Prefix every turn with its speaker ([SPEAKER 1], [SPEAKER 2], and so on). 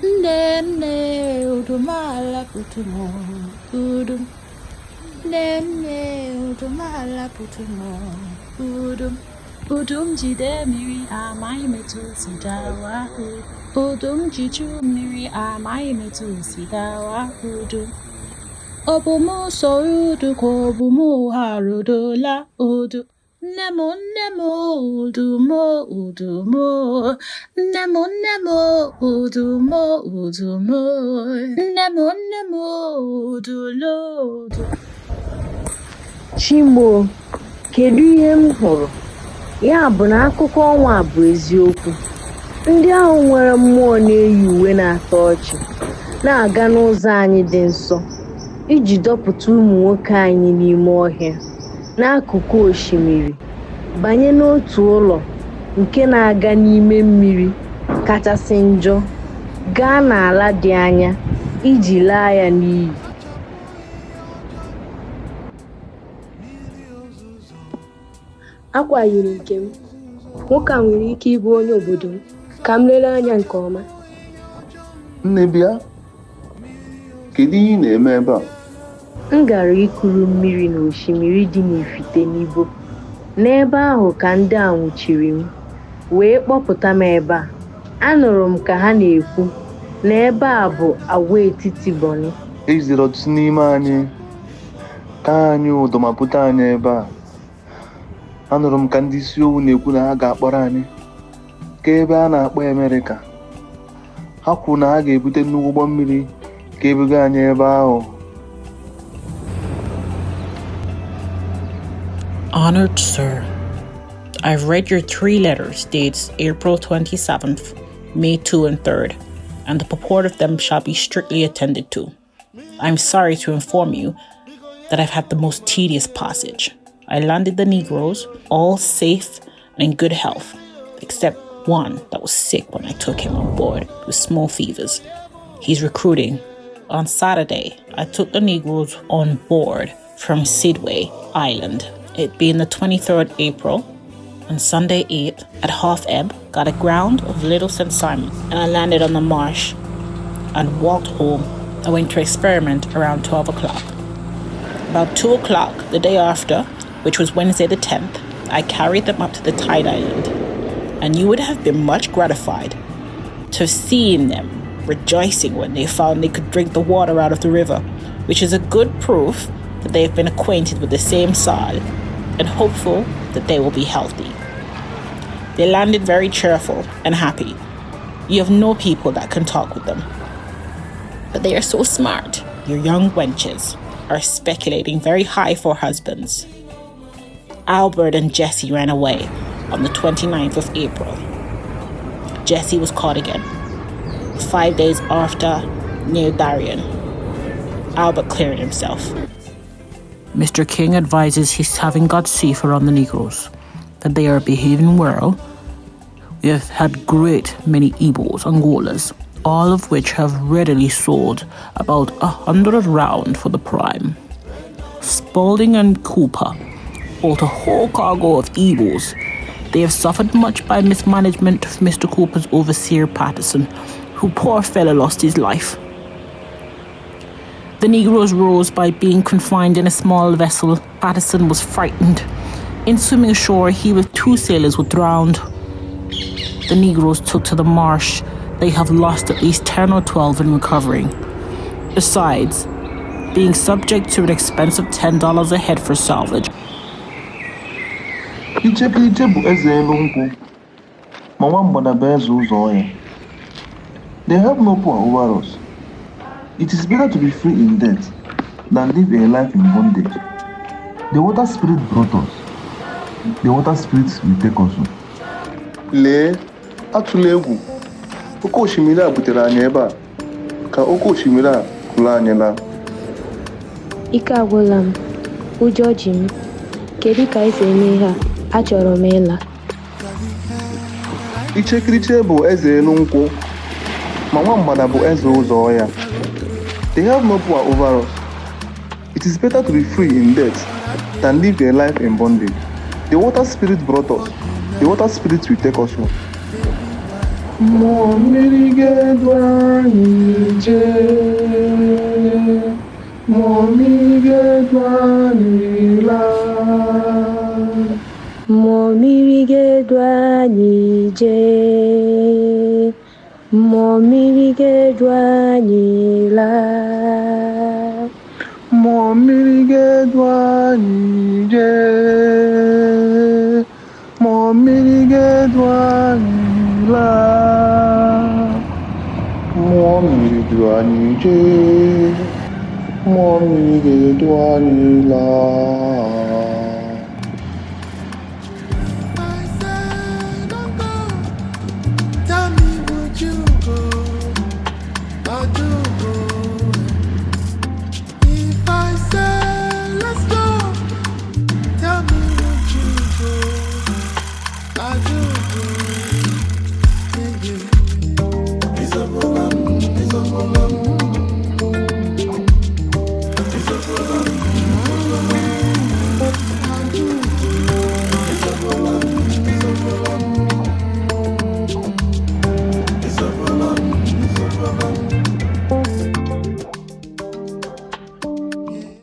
[SPEAKER 1] Nene udumala putumo udum. Nene udumala putumo udum. Udum jide miri amai metu sidawa udum jiju miri amai metu sidawa udum. Obumu sorudu kobumu harudola udu. Nemo udumo udumo. Nemo udumo udumo. Nemo udulo udu.
[SPEAKER 2] Chimo, kedu ihe m hụrụ? Ya bụ na akụkọ ọnwa bụ eziokwu. Ndị ahụ nwere mmụọ na-eyi uwe na-atọ ọchị na-aga n'ụzọ anyị dị nsọ iji dọpụta ụmụ nwoke anyị n'ime ọhịa n'akụkụ osimiri banye n'otu ụlọ nke na-aga n'ime mmiri kachasị njọ gaa n'ala dị anya iji laa ya n'iyi.
[SPEAKER 3] Akwa yiri nke m. Nwoke a nwere ike ịbụ onye obodo m. Ka m lelee anya nke ọma.
[SPEAKER 4] Nne bịa, kedu ihe ị na-eme ebe a?
[SPEAKER 2] M gara ikuru mmiri n'osimiri dị n'Ifite n'Igbo. N'ebe ahụ ka ndị a nwụchiri m wee kpọpụta m ebe a. Anụrụ m ka ha na-ekwu na ebe a bụ agwaetiti Bonny.
[SPEAKER 4] Ejidere ọtụtụ n'ime anyị ka anyị ụdọ ma pụta anyị ebe a. Anụrụ m ka ndị isi owu na-ekwu na ha ga-akpọrọ anyị ka ebe a na-akpọ Amerịka. Ha kwuru na ha ga-ebute nnukwu ụgbọ mmiri ka ebuga anyị ebe ahụ.
[SPEAKER 1] Honored Sir, I've read your 3 letters dates April 27th, May 2 and 3rd, and the purport of them shall be strictly attended to. I'm sorry to inform you that I've had the most tedious passage. I landed the Negroes, all safe and in good health, except one that was sick when I took him on board with small fevers. He's recruiting. On Saturday, I took the Negroes on board from Sidway Island, it being the 23rd April. On Sunday 8th, at half ebb, got aground of Little St. Simon, and I landed on the marsh and walked home. I went to experiment around 12 o'clock. About 2 o'clock the day after, which was Wednesday the 10th, I carried them up to the Tide Island, and you would have been much gratified to have seen them rejoicing when they found they could drink the water out of the river, which is a good proof that they have been acquainted with the same soil and hopeful that they will be healthy. They landed very cheerful and happy. You have no people that can talk with them. But they are so smart. Your young wenches are speculating very high for husbands. Albert and Jesse ran away on the 29th of April. Jesse was caught again 5 days after near Darien. Albert cleared himself. Mr. King advises he's having got safer on the Negroes, that they are behaving well. We have had great many Igbos, Angolas, all of which have readily sold about 100 round for the prime. Spalding and Couper bought a whole cargo of Igbos. They have suffered much by mismanagement of Mr. Couper's overseer Patterson, who poor fellow lost his life. The Negroes rose by being confined in a small vessel. Patterson was frightened. In swimming ashore, he with 2 sailors were drowned. The Negroes took to the marsh. They have lost at least 10 or 12 in recovering. Besides, being subject to an expense of $10 a head for salvage.
[SPEAKER 4] Ichekiriche bụ eze elu nkwụ, ma nwa mgbada bụ eze ụzọ ọhịa. They have no power over us. It is better to be free in death than live a life in bondage. The water spirit brought us. The water spirits will take us home. Lee, atụla egwu. Oke osimiri a butere anyị ebe a, ka oke osimiri a kụrụ anyị laa.
[SPEAKER 3] Ike agwụla m, ụjọ ji m. Kedu ka esi eme ihe a? Achọrọ m ịla.
[SPEAKER 4] Ichekiriche bụ eze elu nkwụ, ma nwa mgbada bụ eze ụzọ ọhịa. They have no power over us. It is better to be free in death than live a life in bondage. The water spirit brought us. The water spirit will take us home. Mmụọ mmiri ga-edu anyị
[SPEAKER 3] mmụọ mmiri ga-edu anyị laa.
[SPEAKER 4] Mmụọ mmiri ga-edu anyị jee, mmụọ mmiri ga-edu anyị laa. Mmụọ mmiri du anyị jee, mmụọ mmiri ga-edu anyị laa.